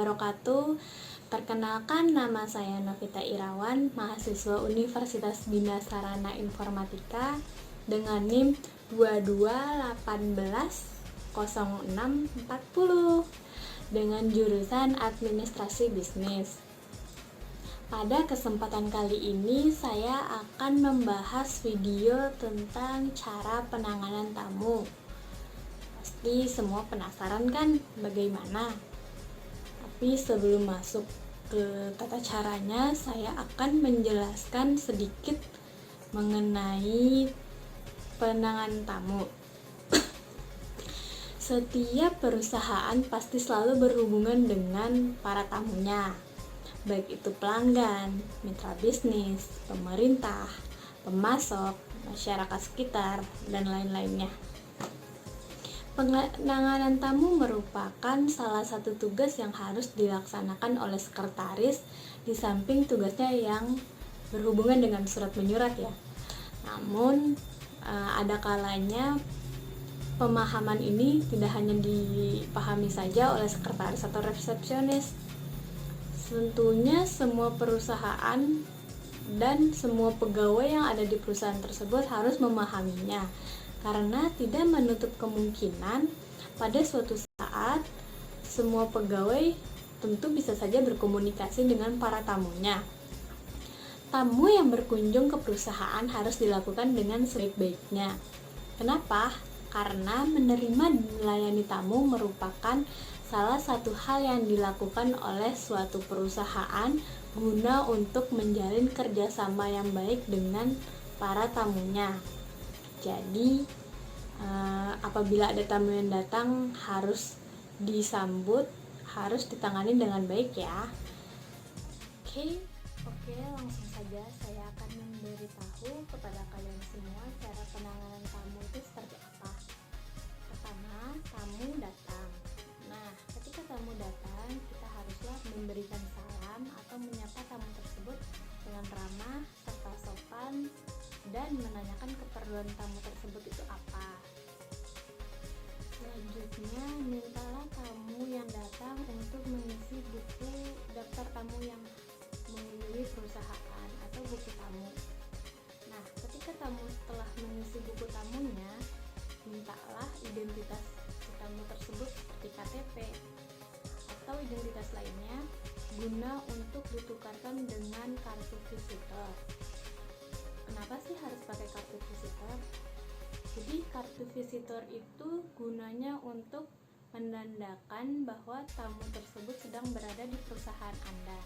wabarakatuh. Perkenalkan, nama saya Novita Irawan, mahasiswa Universitas Bina Sarana Informatika dengan NIM 22180640 dengan jurusan Administrasi Bisnis. Pada kesempatan kali ini saya akan membahas video tentang cara penanganan tamu. Pasti semua penasaran kan bagaimana? Tapi sebelum masuk ke tata caranya, saya akan menjelaskan sedikit mengenai penanganan tamu. Setiap perusahaan pasti selalu berhubungan dengan para tamunya, baik itu pelanggan, mitra bisnis, pemerintah, pemasok, masyarakat sekitar, dan lain-lainnya. Penanganan tamu merupakan salah satu tugas yang harus dilaksanakan oleh sekretaris di samping tugasnya yang berhubungan dengan surat menyurat ya. Namun ada kalanya pemahaman ini tidak hanya dipahami saja oleh sekretaris atau resepsionis. Tentunya semua perusahaan dan semua pegawai yang ada di perusahaan tersebut harus memahaminya, karena tidak menutup kemungkinan pada suatu saat semua pegawai tentu bisa saja berkomunikasi dengan para tamunya. Tamu yang berkunjung ke perusahaan harus dilakukan dengan sebaik-baiknya. Kenapa? Karena menerima dan melayani tamu merupakan salah satu hal yang dilakukan oleh suatu perusahaan guna untuk menjalin kerjasama yang baik dengan para tamunya. Jadi apabila ada tamu yang datang harus disambut, harus ditangani dengan baik ya. Oke, langsung saja saya akan memberitahu kepada kalian semua cara penanganan tamu itu seperti apa. Pertama, tamu datang. Nah, ketika tamu datang, kita haruslah memberikan salam atau menyapa tamu tersebut dengan ramah serta sopan dan menanyakan keperluan tamu tersebut itu apa. Selanjutnya, mintalah tamu yang datang untuk mengisi buku daftar tamu yang mewakili perusahaan atau buku tamu. Nah, ketika tamu telah mengisi buku tamunya, mintalah identitas tamu tersebut seperti KTP atau identitas lainnya guna untuk ditukarkan dengan kartu visitor. Kenapa sih harus pakai kartu visitor? Jadi kartu visitor itu gunanya untuk menandakan bahwa tamu tersebut sedang berada di perusahaan Anda.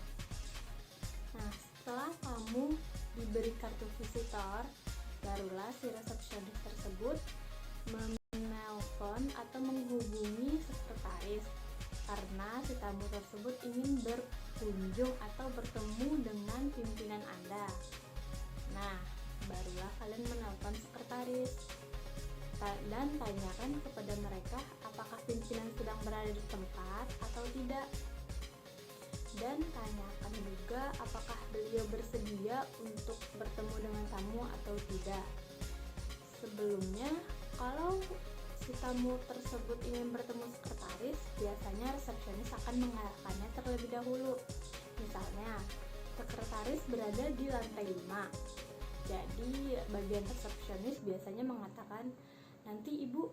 Nah, setelah tamu diberi kartu visitor, barulah si resepsionis tersebut menelpon atau menghubungi sekretaris karena si tamu tersebut ingin berkunjung atau bertemu dengan pimpinan Anda. Nah, barulah kalian menelpon sekretaris dan tanyakan kepada mereka apakah pimpinan sedang berada di tempat atau tidak. Dan tanyakan juga apakah beliau bersedia untuk bertemu dengan tamu atau tidak. Sebelumnya, kalau si tamu tersebut ingin bertemu sekretaris, biasanya resepsionis akan mengarahkannya terlebih dahulu. Misalnya, sekretaris berada di lantai 5. Jadi, bagian resepsionis biasanya mengatakan, nanti ibu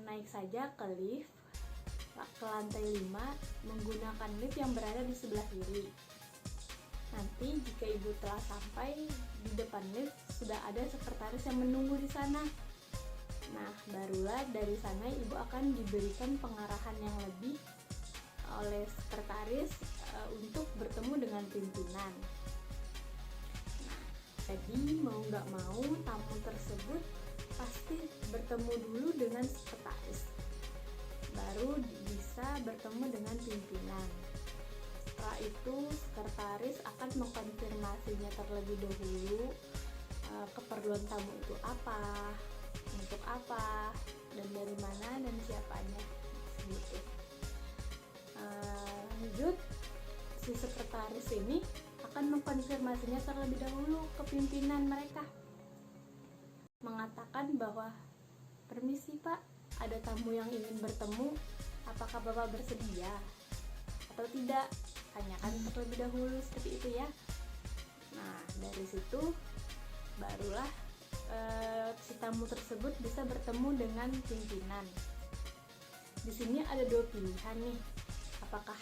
naik saja ke lift ke lantai 5 menggunakan lift yang berada di sebelah kiri. Nanti jika ibu telah sampai di depan lift, sudah ada sekretaris yang menunggu di sana. Nah, barulah dari sana ibu akan diberikan pengarahan yang lebih oleh sekretaris untuk bertemu dengan pimpinan. Nah, jadi mau nggak mau tamu tersebut pasti bertemu dulu dengan sekretaris, baru bisa bertemu dengan pimpinan. Setelah itu sekretaris akan mengkonfirmasinya terlebih dahulu keperluan tamu itu apa, untuk apa, dan dari mana dan siapanya gitu. Lanjut, si sekretaris ini akan mengkonfirmasinya terlebih dahulu ke pimpinan mereka, mengatakan bahwa permisi Pak, ada tamu yang ingin bertemu, apakah Bapak bersedia atau tidak, tanyakan terlebih dahulu seperti itu ya. Nah, dari situ barulah si tamu tersebut bisa bertemu dengan pimpinan. Di sini ada dua pilihan nih, apakah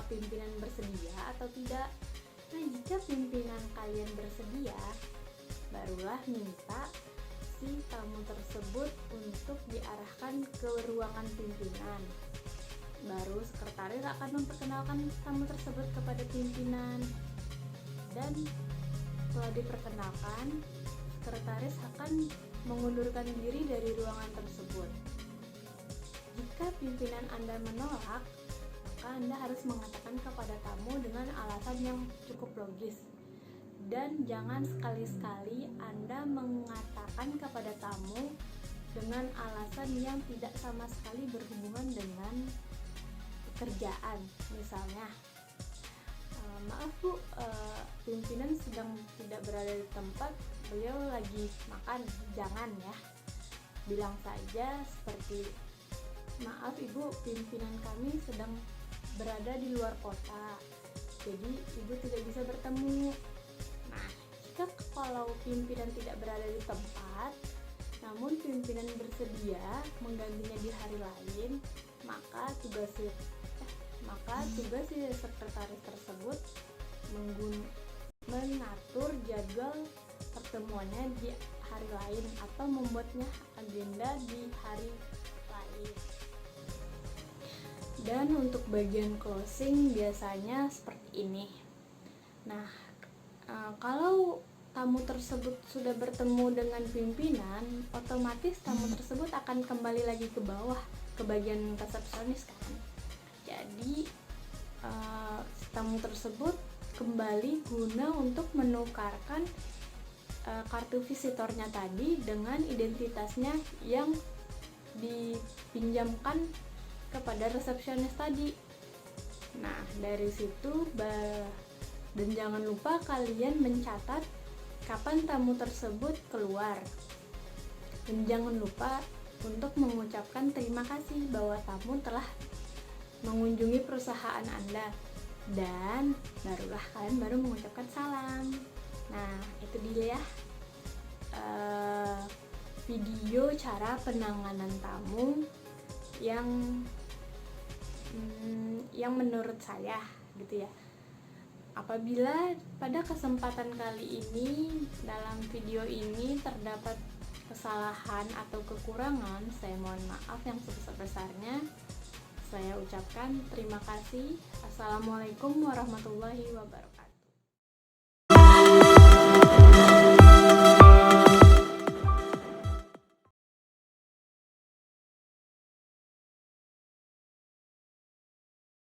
pimpinan bersedia atau tidak. Nah, jika pimpinan kalian bersedia, barulah minta si tamu tersebut untuk diarahkan ke ruangan pimpinan. Baru sekretaris akan memperkenalkan tamu tersebut kepada pimpinan, dan setelah diperkenalkan, sekretaris akan mengundurkan diri dari ruangan tersebut. Jika pimpinan Anda menolak, maka Anda harus mengatakan kepada tamu dengan alasan yang cukup logis. Dan jangan sekali-sekali Anda mengatakan kepada tamu dengan alasan yang tidak sama sekali berhubungan dengan pekerjaan. Misalnya, maaf Bu, pimpinan sedang tidak berada di tempat, beliau lagi makan. Jangan ya, bilang saja seperti, maaf Ibu, pimpinan kami sedang berada di luar kota, jadi Ibu tidak bisa bertemu. Nah, jika kalau pimpinan tidak berada di tempat, namun pimpinan bersedia menggantinya di hari lain, maka tugas si sekretaris tersebut mengatur jadwal pertemuannya di hari lain atau membuatnya agenda di hari lain. Dan untuk bagian closing biasanya seperti ini. Nah, kalau tamu tersebut sudah bertemu dengan pimpinan, otomatis tamu tersebut akan kembali lagi ke bawah, ke bagian resepsionis kan. Jadi tamu tersebut kembali guna untuk menukarkan kartu visitornya tadi dengan identitasnya yang dipinjamkan kepada resepsionis tadi. Nah, dari situ dan jangan lupa kalian mencatat kapan tamu tersebut keluar. Dan jangan lupa untuk mengucapkan terima kasih bahwa tamu telah mengunjungi perusahaan Anda, dan barulah kalian baru mengucapkan salam. Nah, itu dia ya video cara penanganan tamu yang menurut saya gitu ya. Apabila pada kesempatan kali ini dalam video ini terdapat kesalahan atau kekurangan, saya mohon maaf yang sebesar-besarnya. Saya ucapkan terima kasih. Assalamualaikum warahmatullahi wabarakatuh.